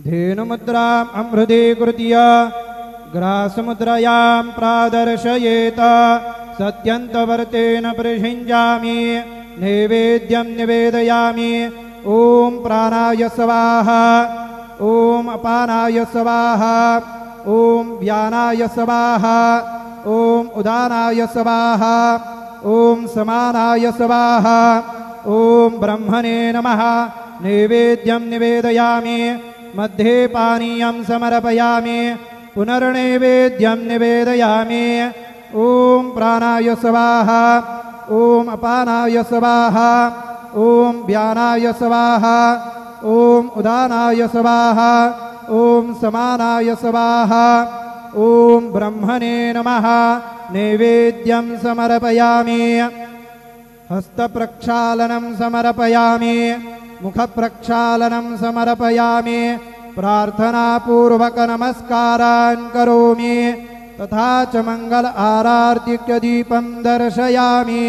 धेनुमुद्राम् अमृतीकृत्य ग्रासमुद्रायां प्रादर्शयेत सत्यन्तवर्तेन प्रषिञ्जामि नैवेद्यं निवेदयामि। ॐ प्राणाय स्वाहा ॐ अपानाय स्वाहा ॐ व्यानाय स्वाहा ॐ उदानाय स्वाहा ॐ समानाय स्वाहा ॐ ब्रह्मणे नमः। नैवेद्यं निवेदयामि मध्ये पानीयं समर्पयामि पुनर्नैवेद्यं निवेदयामि। ॐ प्राणाय स्वाहा ॐ अपानाय स्वाहा ॐ व्यानाय स्वाहा ॐ उदानाय स्वाहा ॐ समानाय स्वाहा ॐ ब्रह्मणे नमः। नैवेद्यं समर्पयामि हस्तप्रक्षालनं समर्पयामि मुखप्रक्षालनं समर्पयामि प्रार्थनापूर्वक नमस्कारान् करोमि तथा च मंगल आरार्तिक्य दीपं दर्शयामि।